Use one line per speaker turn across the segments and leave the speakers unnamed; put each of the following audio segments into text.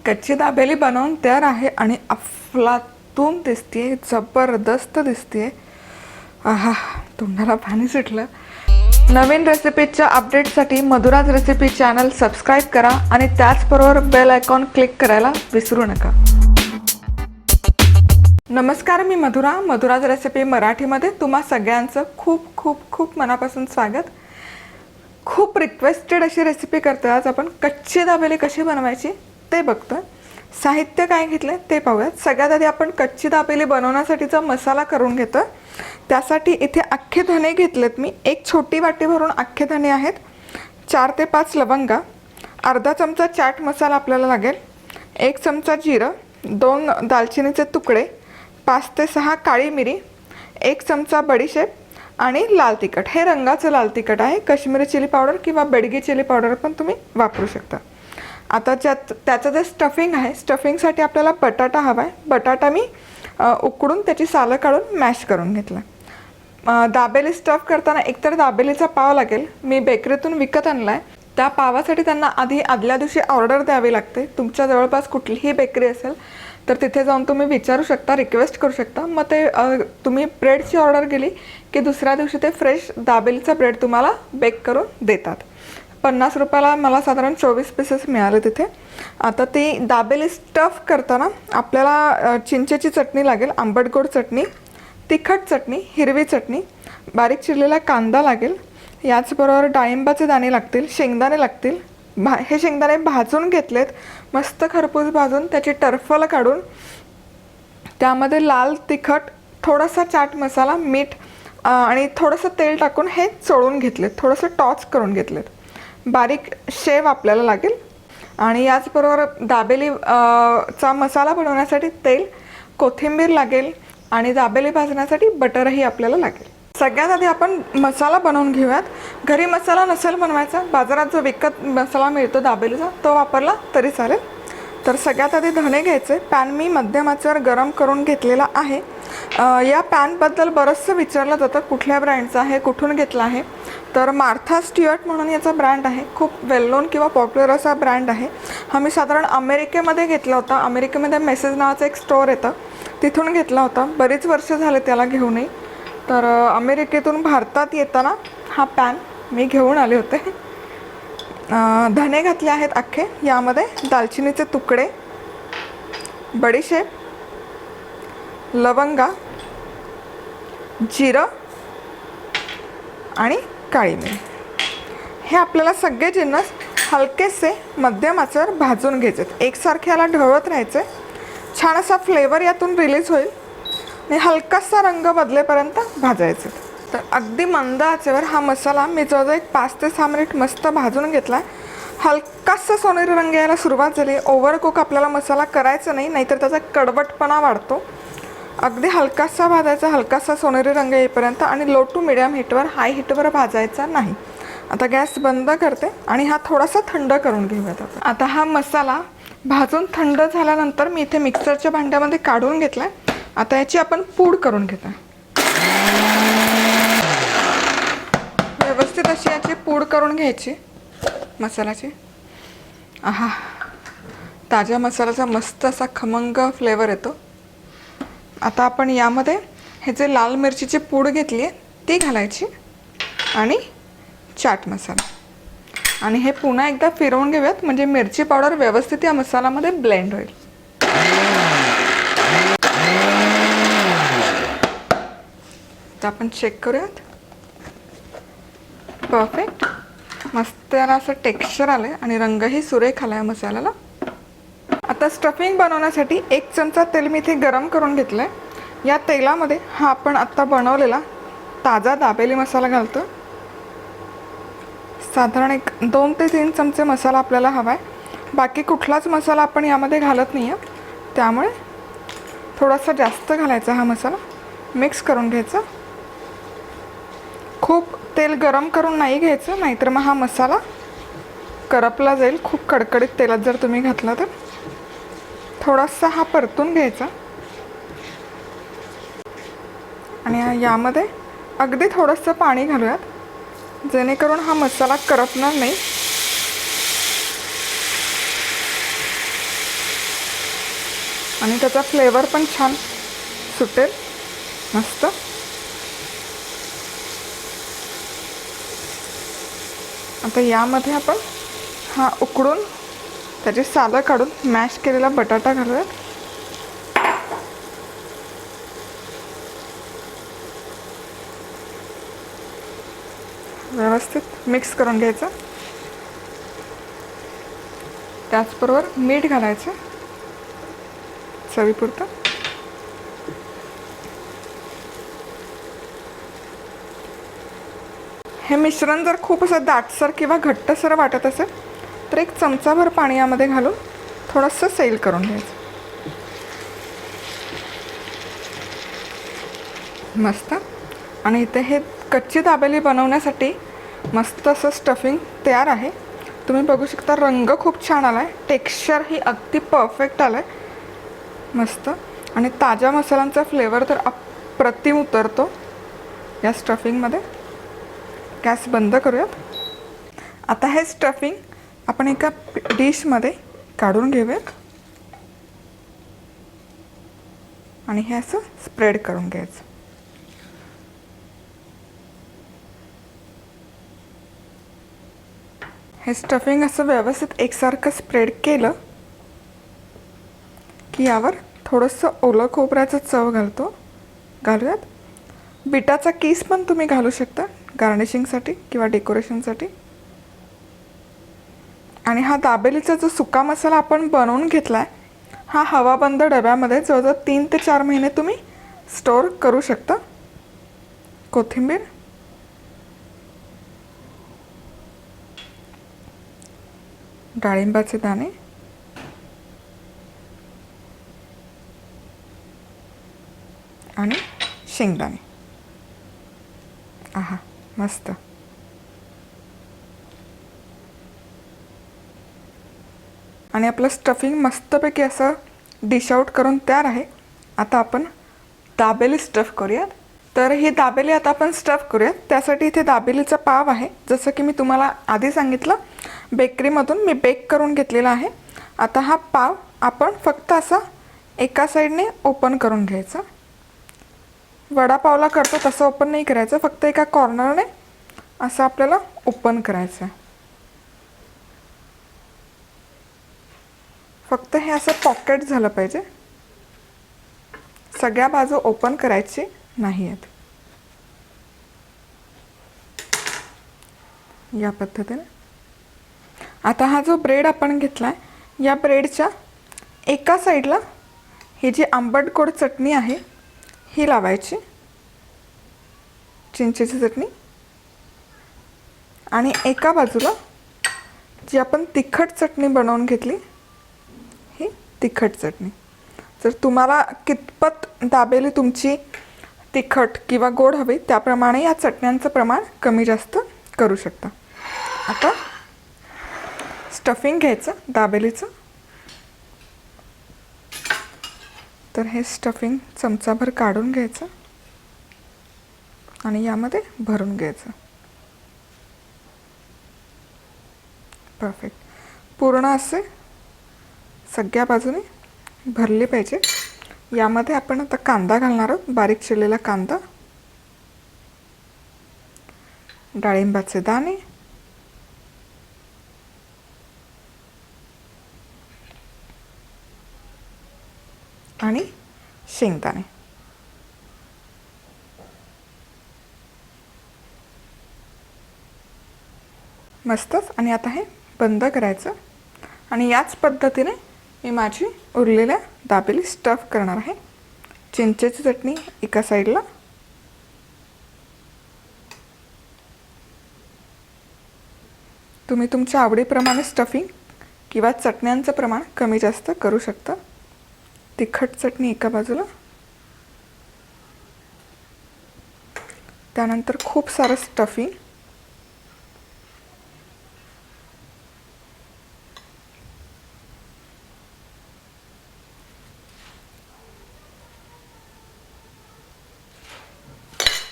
कच्ची दाबेली बनवून तयार आहे आणि अफलातून दिसते, जबरदस्त दिसते। आहा, तोंडाला पाणी सुटलं। नवीन रेसिपीच्या अपडेटसाठी मधुराज रेसिपी चॅनल सबस्क्राइब करा आणि त्याचबरोबर बेल आयकॉन क्लिक करायला विसरू नका। नमस्कार, मी मधुराज रेसिपी मराठीमध्ये तुम्हा सगळ्यांचं खूप खूप खूप मनापासून स्वागत। खूप रिक्वेस्टेड अशी रेसिपी करतोय आज आपण। कच्ची दाबेली कशी बनवायची ते बघतोय। साहित्य काय घेतले ते पाहूयात। सगळ्यात आधी आपण कच्ची दाबेली बनवण्यासाठीचा मसाला करून घेतोय। त्यासाठी इथे अख्खे धने घेतलेत मी। एक छोटी वाटी भरून अख्खे धने आहेत। 4 ते 5 लवंगा, अर्धा चमचा चाट मसाला आपल्याला लागेल, 1 चमचा जिरं, 2 दालचिनीचे तुकडे, 5 ते 6 काळी मिरी, 1 चमचा बडीशेप आणि लाल तिखट। हे रंगाचं लाल तिखट आहे। काश्मीरी चिली पावडर किंवा बेडगी चिली पावडर पण तुम्ही वापरू शकता। आता त्याचं जे स्टफिंग आहे, स्टफिंगसाठी आपल्याला बटाटा हवा आहे। बटाटा मी उकडून त्याची सालं काढून मॅश करून घेतला। दाबेली स्टफ करताना एकतर दाबेलीचा पाव लागेल, मी बेकरीतून विकत आणला आहे। त्या पावासाठी त्यांना आदल्या दिवशी ऑर्डर द्यावी लागते। तुमच्या जवळपास कुठलीही बेकरी असेल तर तिथे जाऊन तुम्ही विचारू शकता, रिक्वेस्ट करू शकता। मग ते तुम्ही ब्रेडची ऑर्डर केली की दुसऱ्या दिवशी ते फ्रेश दाबेलीचा ब्रेड तुम्हाला बेक करून देतात। 50 रुपयाला मला साधारण 24 पीसेस मिळाले तिथे। आता ती दाबेली स्टफ करताना आपल्याला चिंचेची चटणी लागेल, आंबट गोड चटणी, तिखट चटणी, हिरवी चटणी, बारीक चिरलेला कांदा लागेल, याचबरोबर डाळिंबाचे दाणे लागतील, शेंगदाणे लागतील। हे शेंगदाणे भाजून घेतलेत, मस्त खरपूस भाजून त्याची टरफल काढून त्यामध्ये लाल तिखट, थोडासा चाट मसाला, मीठ आणि थोडंसं तेल टाकून हे चोळून घेतलेत, थोडंसं टॉच करून घेतलेत। बारीक शेव आपल्याला लागेल आणि याचबरोबर दाबेली चा मसाला बनवण्यासाठी तेल, कोथिंबीर लागेल आणि दाबेली भाजण्यासाठी बटरही आपल्याला लागेल। सगळ्यात आधी आपण मसाला बनवून घेऊयात। घरी मसाला नसेल बनवायचा, बाजारात जो विकत मसाला मिळतो दाबेलीचा तो वापरला तरी चालेल। तर सगळ्यात आधी धणे घ्यायचे। पॅन मी मध्यम आचेवर गरम करून घेतलेला आहे। या पॅनबद्दल बरंचसं विचारलं जातं, कुठल्या ब्रँडचा आहे, कुठून घेतला आहे। तर मार्था स्ट्युअर्ट म्हणून याचा ब्रँड आहे। खूप वेल नोन किंवा पॉप्युलर असा ब्रँड आहे। हा मी साधारण अमेरिकेमध्ये घेतला होता। अमेरिकेमध्ये मेसेज नावाचं एक स्टोअर येतं, तिथून घेतला होता। बरीच वर्ष झाले त्याला घेऊनही। तर अमेरिकेतून भारतात येताना हा पॅन मी घेऊन आले होते। धने घातले आहेत अख्खे। यामध्ये दालचिनीचे तुकडे, बडीशेप, लवंगा, जिरं आणि काळी मिरी, हे आपल्याला सगळे जिन्नस हलकेसे मध्यम आचेवर भाजून घ्यायचे। एकसारखे याला ढवळत राहायचे। छान असा फ्लेवर यातून रिलीज होईल आणि हलकासा रंग बदलेपर्यंत भाजायचे। तर अगदी मंद आचेवर हा मसाला मी जवळजवळ 5 ते 6 मिनिट मस्त भाजून घेतला आहे। हलकासा सोनेरी रंग यायला सुरुवात झाली। ओव्हर कुक आपल्याला मसाला करायचा नाही, नाहीतर त्याचा कडवटपणा वाढतो। अगदी हलकासा भाजायचा, हलकासा सोनेरी रंग येईपर्यंत, आणि लो टू मिडियम हीटवर, हाय हीटवर भाजायचा नाही। आता गॅस बंद करते आणि हा थोडासा थंड करून घेऊयात आपण। आता हा मसाला भाजून थंड झाल्यानंतर मी इथे मिक्सरच्या भांड्यामध्ये काढून घेतला आहे। आता याची आपण पूड करून घेतो। व्यवस्थित अशी याची पूड करून घ्यायची मसाल्याची। आहा, ताज्या मसाल्याचा मस्त असा खमंग फ्लेवर येतो। आता आपण यामध्ये हे जे लाल मिरचीची पूड घेतली आहे ती घालायची आणि चाट मसाला, आणि हे पुन्हा एकदा फिरवून घेऊयात, म्हणजे मिरची पावडर व्यवस्थित या मसाल्यामध्ये ब्लेंड होईल। आता आपण चेक करूयात। परफेक्ट, मस्त याला असं टेक्स्चर आलं आहे आणि रंगही सुरेख आला आहे मसाल्याला। आता स्टफिंग बनवण्यासाठी 1 चमचा तेल मी इथे गरम करून घेतलं आहे। या तेलामध्ये हा आपण आत्ता बनवलेला ताजा दाबेली मसाला घालतो। साधारण 2 ते 3 चमचे मसाला आपल्याला हवा आहे। बाकी कुठलाच मसाला आपण यामध्ये घालत नाही आहे, त्यामुळे थोडासा जास्त घालायचा हा मसाला। मिक्स करून घ्यायचा। खूप तेल गरम करून नाही घ्यायचं, नाहीतर मग हा मसाला करपला जाईल। खूप कडकडीत तेलात जर तुम्ही घातला तर थोडासा हा परतून घ्यायचा, आणि यामध्ये अगदी थोडंसं पाणी घालूयात, जेणेकरून हा मसाला करपणार नाही। आणि त्याचा फ्लेवर पण छान सुटेल मस्त. आता यामध्ये आपण हा उकडून त्याची सालं काढून मॅश केलेला बटाटा घालूयात. व्यवस्थित मिक्स करून घ्यायचं. त्याचबरोबर मीठ घालायचं चवीपुरतं. हे मिश्रण जर खूप असं दाटसर किंवा घट्टसर वाटत असेल तर एक चमचाभर पाणी यामध्ये घालून थोडंसं सैल करून घ्यायचं. मस्त. आणि इथे हे कच्ची दाबेली बनवण्यासाठी मस्त असं स्टफिंग तयार आहे. तुम्ही बघू शकता रंग खूप छान आला आहे, टेक्स्चर ही अगदी परफेक्ट आलं आहे मस्त. आणि ताज्या मसाल्यांचा फ्लेवर तर अप्रतिम उतरतो या स्टफिंगमध्ये. गॅस बंद करूयात. आता हे स्टफिंग आपण एका डिशमध्ये काढून घेऊयात आणि हे असं स्प्रेड करून घ्यायचं. हे स्टफिंग असं व्यवस्थित एकसारखं स्प्रेड केलं की यावर थोडंसं ओलं खोबऱ्याचं चव घालूयात. बिटाचा किस पण तुम्ही घालू शकता गार्निशिंगसाठी किंवा डेकोरेशनसाठी. आणि हा दाबेलीचा जो सुका मसाला आपण बनवून घेतला आहे हा हवाबंद डब्यामध्ये जवळजवळ 3 ते 4 महिने तुम्ही स्टोअर करू शकता. कोथिंबीर, डाळिंबाचे दाणे आणि शेंगदाणे. आहा मस्त. आणि आपलं स्टफिंग मस्तपैकी असं डिश आउट करून तयार आहे. आता आपण दाबेली स्टफ करूयात. तर ही दाबेली आता आपण स्टफ करूयात. त्यासाठी इथे दाबेलीचा पाव आहे. जसं की मी तुम्हाला आधी सांगितलं बेकरीमधून मी बेक करून घेतलेला आहे. आता हा पाव आपण फक्त असा एका साईडने ओपन करून घ्यायचा. वडापावला करतो तसं ओपन नाही करायचं, फक्त एका कॉर्नरने असं आपल्याला ओपन करायचं. फक्त हे असं पॉकेट झालं पाहिजे, सगळ्या बाजू ओपन करायची नाही आहेत. या पद्धतीने. आता हा जो ब्रेड आपण घेतला आहे या ब्रेडच्या एका साईडला ही जी आंबट गोड चटणी आहे ही लावायची, चिंचेची चटणी. आणि एका बाजूला जी आपण तिखट चटणी बनवून घेतली ही तिखट चटणी. जर तुम्हाला कितपत दाबेली तुमची तिखट किंवा गोड हवी त्याप्रमाणे या चटण्यांचं प्रमाण कमी जास्त करू शकता. आता स्टफिंग घ्यायचं दाबेलीचं. तर हे स्टफिंग चमचाभर काढून घ्यायचं आणि यामध्ये भरून घ्यायचं. परफेक्ट. पूर्ण असे सगळ्या बाजूने भरले पाहिजे. यामध्ये आपण आता कांदा घालणार आहोत, बारीक चिरलेला कांदा, डाळिंबाचे दाणे, आणि शेंगदाणे. मस्तच. आणि आता हे बंद करायचं आणि याच पद्धतीने मी माझी उरलेल्या दाबेली स्टफ करणार आहे. चिंचेची चटणी एका साईडला, तुम्ही तुमच्या आवडीप्रमाणे स्टफिंग किंवा चटण्यांचं प्रमाण कमी जास्त करू शकता. तिखट चटणी एका बाजूला, त्यानंतर खूप सारं स्टफिंग,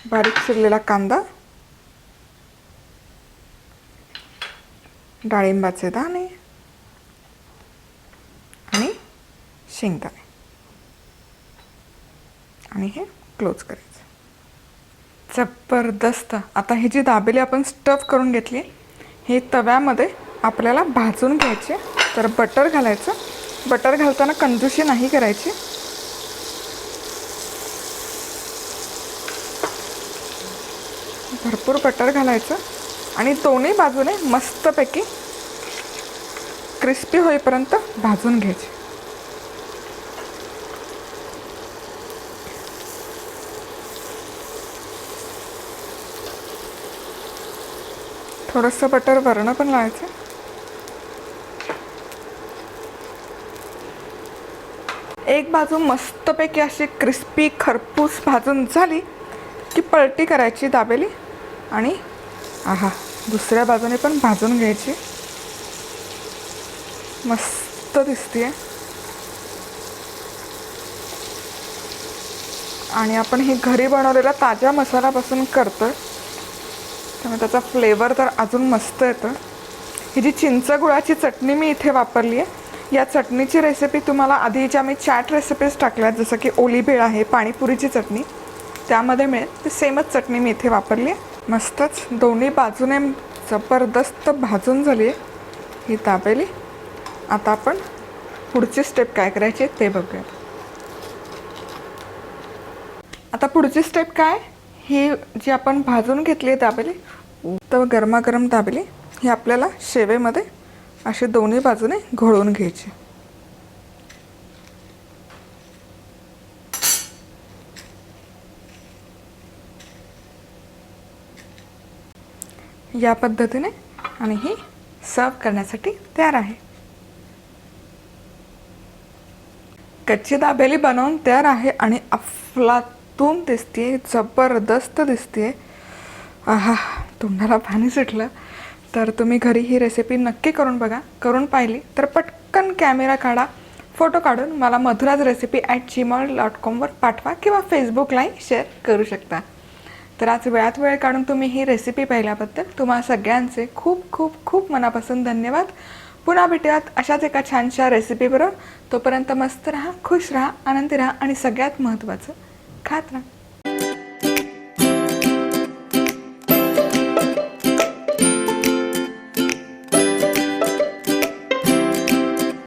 बारीक चिरलेला कांदा, डाळिंबाचे दाणे आणि शेंगदाणे. आणि हे क्लोज करायचं. जबरदस्त. आता ही जी दाबेली आपण स्टफ करून घेतली हे तव्यामध्ये आपल्याला भाजून घ्यायचे. तर बटर घालायचं. बटर घालताना कंजूशी नाही करायची. भरपूर बटर घालायचं आणि दोन्ही बाजूने मस्तपैकी क्रिस्पी होईपर्यंत भाजून घ्यायचे. थोडंसं बटर वरण पण लावायचं. एक बाजू मस्तपैकी अशी क्रिस्पी खरपूस भाजून झाली की पलटी करायची दाबेली आणि आहा दुसऱ्या बाजूने पण भाजून घ्यायची. मस्त दिसते. आणि आपण ही घरी बनवलेला ताज्या मसाल्यापासून करतोय त्यामुळे त्याचा फ्लेवर तर अजून मस्त येतं. ही जी चिंच गुळाची चटणी मी इथे वापरली आहे, या चटणीची रेसिपी तुम्हाला आधीच्या मी चॅट रेसिपीज टाकल्यात, जसं की ओली भेळ आहे, पाणीपुरीची चटणी, त्यामध्ये मिळेल. ती सेमच चटणी मी इथे वापरली आहे. मस्तच दोन्ही बाजूने जबरदस्त भाजून झाली आहे ही दाबेली. आता आपण पुढची स्टेप काय करायची ते बघूया. आता पुढची स्टेप काय, ही जी आपण भाजून घेतली आहे दाबेली, तर गरमागरम दाबेली ही आपल्याला शेवेमध्ये असे दोन्ही बाजूने घोळून घ्यायची. या पद्धतीने आणि ही सर्व करण्यासाठी तयार आहे. कच्ची दाबेली बनवून तयार आहे आणि अफलातून दिसते, जबरदस्त दिसते. आहा तोंडाला पाणी सुटलं. तर तुम्ही घरी ही रेसिपी नक्की करून बघा. करून पाहिली तर पटकन कॅमेरा काढा, फोटो काढून मला madhurazrecipe@gmail.com वर पाठवा किंवा फेसबुकलाही शेअर करू शकता. तर आज वेळात वेळ काढून तुम्ही ही रेसिपी पाहिल्याबद्दल तुम्हा सगळ्यांचे खूप खूप खूप मनापासून धन्यवाद. पुन्हा भेटूयात अशाच एका छानशा रेसिपीबरोबर. तोपर्यंत मस्त राहा, खुश राहा, आनंदी राहा आणि सगळ्यात महत्त्वाचं खात राहा.